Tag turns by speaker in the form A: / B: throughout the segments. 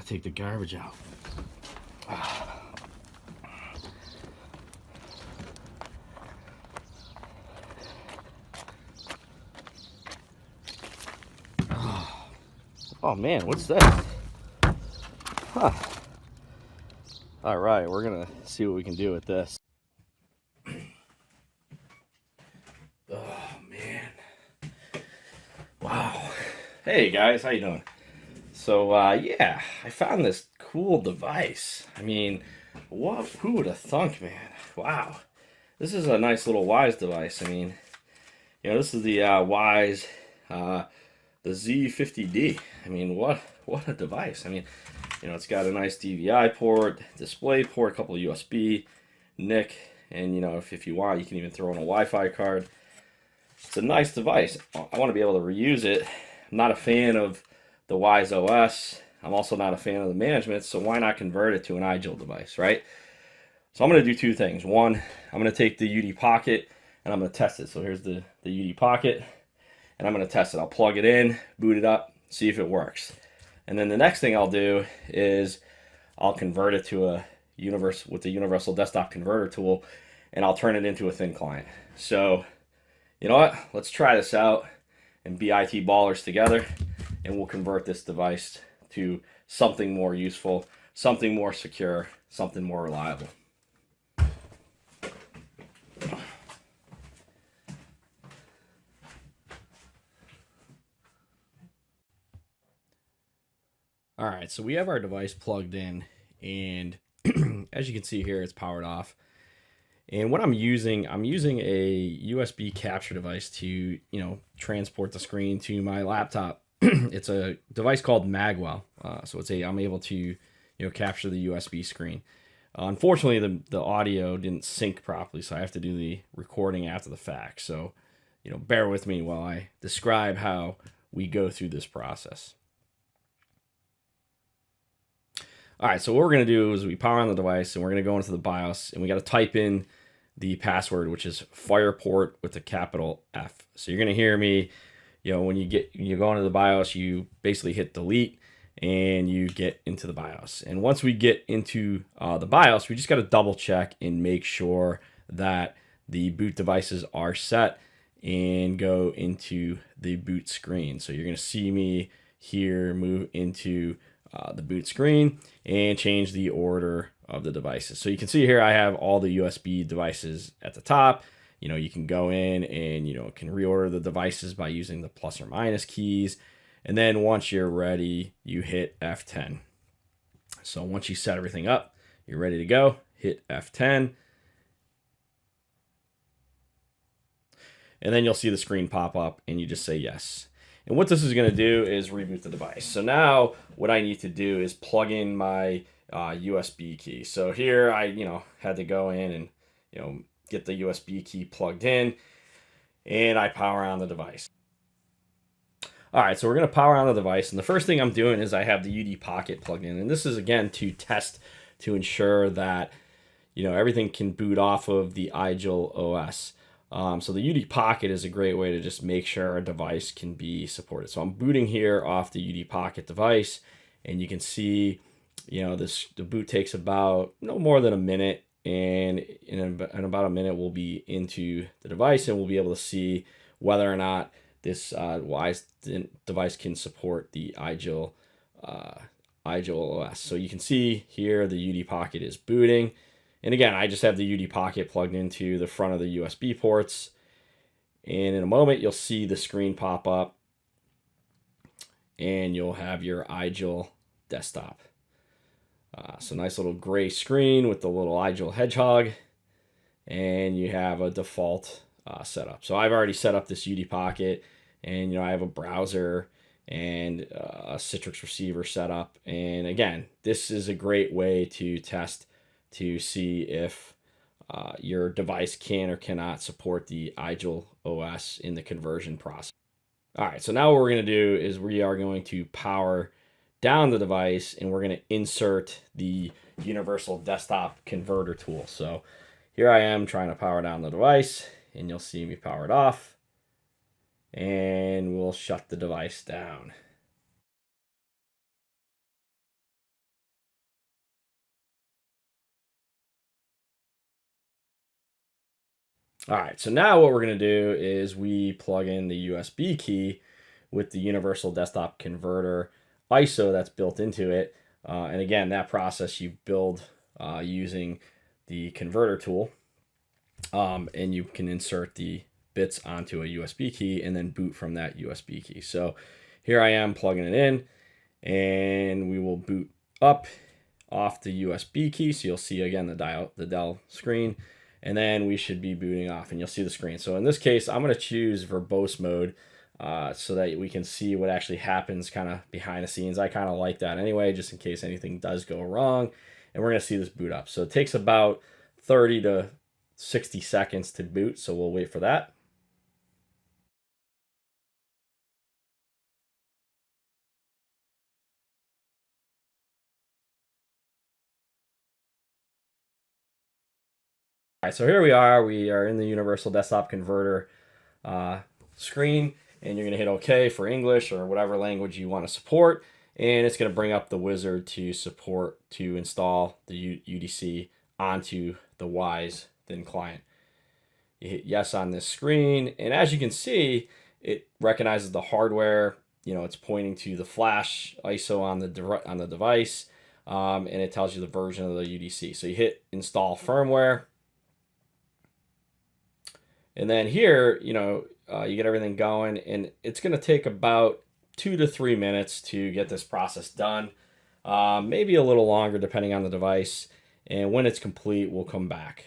A: take the garbage out. Oh man, what's that? Huh. All right, we're gonna see what we can do with this. Oh man. Wow. Hey guys, how you doing? So yeah, I found this cool device. I mean, who would have thunk, man? Wow. This is a nice little Wyse device. I mean, this is the Wyse the Z50D. I mean, what a device. I mean, it's got a nice DVI port, display port, a couple of USB, NIC, and if you want, you can even throw in a Wi-Fi card. It's a nice device. I want to be able to reuse it. I'm not a fan of the Wyse OS. I'm also not a fan of the management, so why not convert it to an IGEL device, right? So I'm going to do two things. One, I'm going to take the UD Pocket and I'm going to test it. So here's the UD Pocket, and I'm going to test it. I'll plug it in, boot it up, see if it works. And then the next thing I'll do is I'll convert it to a with the universal desktop converter tool, and I'll turn it into a thin client. So you know what? Let's try this out and be IT ballers together, and we'll convert this device to something more useful, something more secure, something more reliable. All right, so we have our device plugged in, and as you can see here, it's powered off. And what I'm using a USB capture device to, transport the screen to my laptop. It's a device called Magwell. So I'm able to, capture the USB screen. Unfortunately, the audio didn't sync properly, so I have to do the recording after the fact. So, bear with me while I describe how we go through this process. All right, so what we're going to do is we power on the device, and we're going to go into the BIOS, and we got to type in the password, which is fireport with a capital F. So you're going to hear me, when you go into the BIOS, you basically hit delete, and you get into the BIOS. And once we get into the BIOS, we just got to double check and make sure that the boot devices are set and go into the boot screen. So you're going to see me here move into the boot screen and change the order of the devices. So you can see here I have all the USB devices at the top. You can go in and can reorder the devices by using the plus or minus keys. And then once you're ready, you hit F10. So once you set everything up, you're ready to go, hit F10. And then you'll see the screen pop up and you just say yes. And what this is going to do is reboot the device. So now what I need to do is plug in my USB key. So here I, had to go in and, get the USB key plugged in, and I power on the device. All right, so we're going to power on the device. And the first thing I'm doing is I have the UD Pocket plugged in. And this is, again, to test to ensure that, everything can boot off of the IGEL OS. So the UD Pocket is a great way to just make sure a device can be supported. So I'm booting here off the UD Pocket device, and you can see, the boot takes about no more than a minute, and in about a minute we'll be into the device, and we'll be able to see whether or not this Wyse device can support the IGEL OS. So you can see here the UD Pocket is booting. And again, I just have the UD Pocket plugged into the front of the USB ports. And in a moment, you'll see the screen pop up, and you'll have your IGEL desktop. So nice little gray screen with the little IGEL hedgehog, and you have a default setup. So I've already set up this UD Pocket, and I have a browser and a Citrix receiver set up. And again, this is a great way to test to see if your device can or cannot support the IGEL OS in the conversion process. All right, so now what we're going to do is we are going to power down the device, and we're going to insert the universal desktop converter tool. So here I am trying to power down the device, and you'll see me power it off, and we'll shut the device down. All right, so now what we're going to do is we plug in the USB key with the Universal Desktop Converter ISO that's built into it. And again, that process you build using the converter tool, and you can insert the bits onto a USB key and then boot from that USB key. So here I am plugging it in, and we will boot up off the USB key. So you'll see again the Dell screen, and then we should be booting off and you'll see the screen. So in this case, I'm going to choose verbose mode so that we can see what actually happens kind of behind the scenes. I kind of like that anyway, just in case anything does go wrong. And we're going to see this boot up. So it takes about 30 to 60 seconds to boot. So we'll wait for that. All right, so here we are. We are in the Universal Desktop Converter screen, and you're going to hit OK for English or whatever language you want to support, and it's going to bring up the wizard to support to install the UDC onto the Wyse Thin Client. You hit yes on this screen, and as you can see, it recognizes the hardware. It's pointing to the flash ISO on the device, and it tells you the version of the UDC. So you hit install firmware. And then here, you get everything going, and it's going to take about 2 to 3 minutes to get this process done. Maybe a little longer depending on the device. And when it's complete, we'll come back.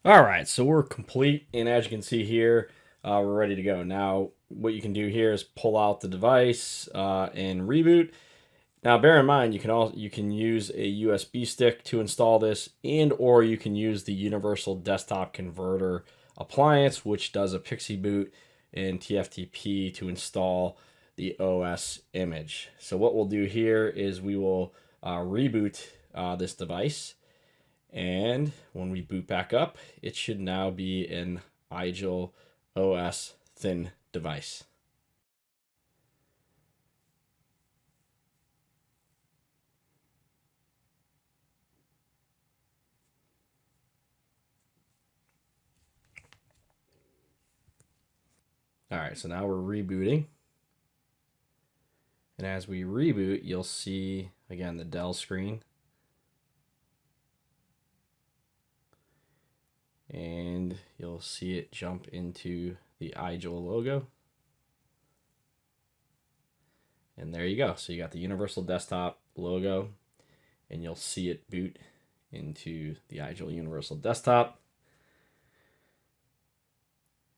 A: All right, so we're complete, and as you can see here, we're ready to go. Now, what you can do here is pull out the device and reboot. Now, bear in mind, you can use a USB stick to install this, or you can use the Universal Desktop Converter appliance, which does a Pixie boot and TFTP to install the OS image. So what we'll do here is we will reboot this device. And when we boot back up, it should now be an IGEL OS thin device. All right, so now we're rebooting. And as we reboot, you'll see, again, the Dell screen. And you'll see it jump into the IGEL logo. And there you go. So you got the Universal Desktop logo, and you'll see it boot into the IGEL Universal Desktop.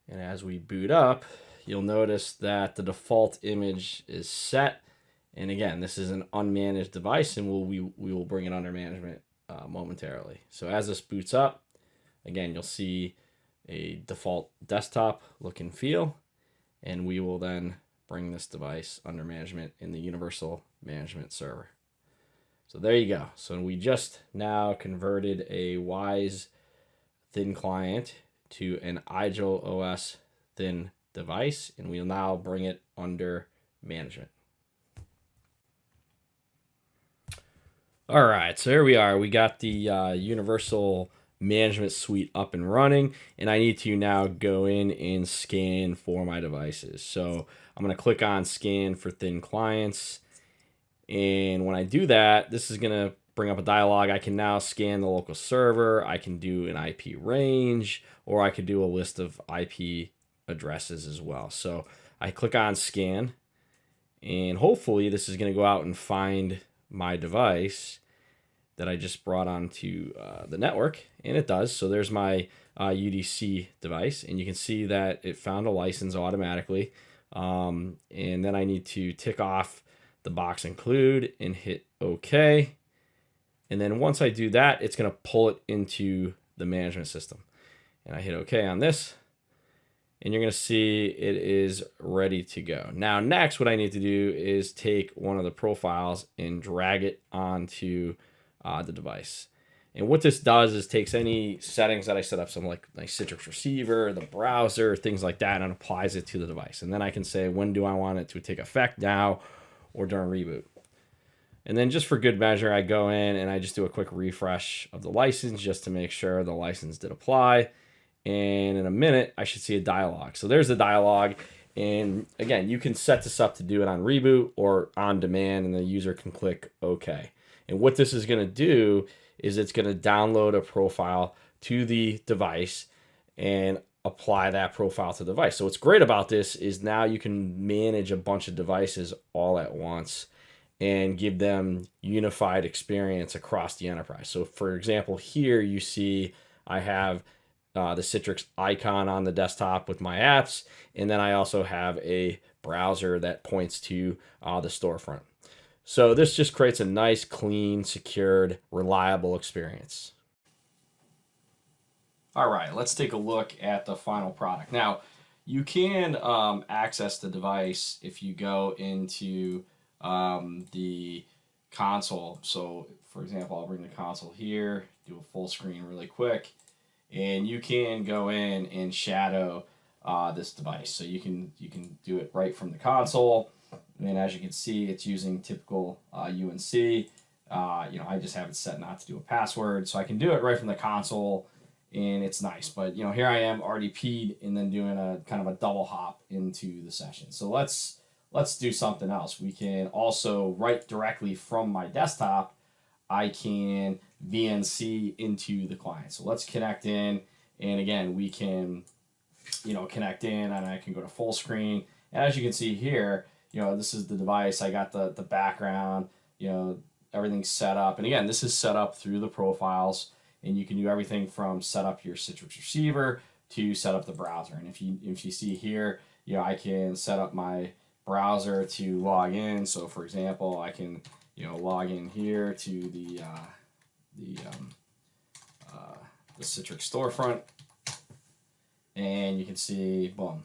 A: And as we boot up, you'll notice that the default image is set. And again, this is an unmanaged device, and we will bring it under management momentarily. So as this boots up, again, you'll see a default desktop look and feel, and we will then bring this device under management in the Universal Management Server. So there you go. So we just now converted a Wyse Thin Client to an IGEL OS Thin device, and we'll now bring it under management. All right, so here we are. We got the Universal Management Suite up and running, and I need to now go in and scan for my devices. So I'm going to click on Scan for Thin Clients, and when I do that, this is going to bring up a dialog. I can now scan the local server. I can do an IP range, or I could do a list of IP addresses as well. So I click on Scan, and hopefully this is going to go out and find my device that I just brought onto the network, and it does. So there's my UDC device, and you can see that it found a license automatically. And then I need to tick off the box include and hit OK. And then once I do that, it's going to pull it into the management system. And I hit OK on this, and you're going to see it is ready to go. Now, next, what I need to do is take one of the profiles and drag it onto the device. And what this does is takes any settings that I set up, some like my Citrix receiver, the browser, things like that, and applies it to the device. And then I can say, when do I want it to take effect, now or during reboot? And then just for good measure, I go in and I just do a quick refresh of the license just to make sure the license did apply. And in a minute, I should see a dialog. So there's the dialog. And again, you can set this up to do it on reboot or on demand, and the user can click OK. And what this is going to do is it's going to download a profile to the device and apply that profile to the device. So what's great about this is now you can manage a bunch of devices all at once and give them unified experience across the enterprise. So for example, here you see I have the Citrix icon on the desktop with my apps, and then I also have a browser that points to the storefront. So this just creates a nice, clean, secured, reliable experience. All right, let's take a look at the final product. Now, you can access the device if you go into the console. So, for example, I'll bring the console here, do a full screen really quick, and you can go in and shadow this device. So you can do it right from the console. And as you can see, it's using typical UNC. I just have it set not to do a password, so I can do it right from the console, and it's nice. But here I am RDP'd and then doing a kind of a double hop into the session. So let's do something else. We can also, right directly from my desktop, I can VNC into the client. So let's connect in, and again, we can connect in, and I can go to full screen. And as you can see here, this is the device. I got the background, everything's set up. And again, this is set up through the profiles, and you can do everything from set up your Citrix receiver to set up the browser. And if you see here, I can set up my browser to log in. So for example, I can log in here to the Citrix storefront, and you can see, boom.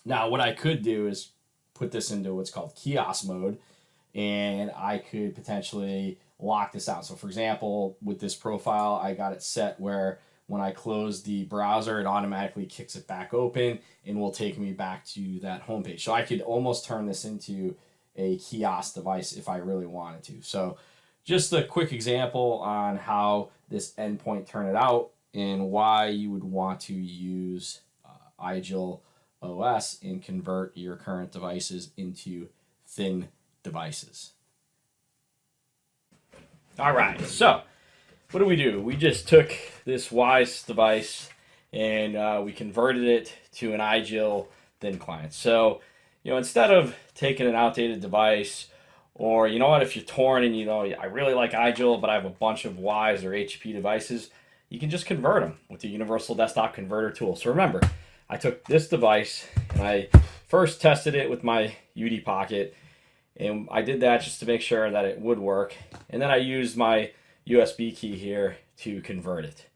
A: Now what I could do is put this into what's called kiosk mode, and I could potentially lock this out. So for example, with this profile, I got it set where when I close the browser, it automatically kicks it back open and will take me back to that homepage. So I could almost turn this into a kiosk device if I really wanted to. So just a quick example on how this endpoint turned out and why you would want to use IGEL OS and convert your current devices into thin devices. All right, so what do? We just took this Wyse device and we converted it to an IGEL thin client. So, instead of taking an outdated device, or if you're torn and I really like IGEL, but I have a bunch of Wyse or HP devices, you can just convert them with the Universal Desktop Converter tool. So remember, I took this device and I first tested it with my UD Pocket, and I did that just to make sure that it would work. And then I used my USB key here to convert it.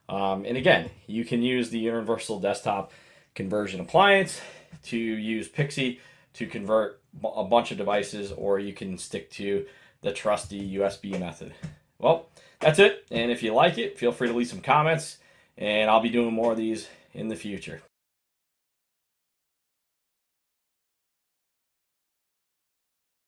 A: And again, you can use the Universal Desktop Conversion Appliance to use Pixie to convert a bunch of devices, or you can stick to the trusty USB method. Well, that's it. And if you like it, feel free to leave some comments, and I'll be doing more of these in the future.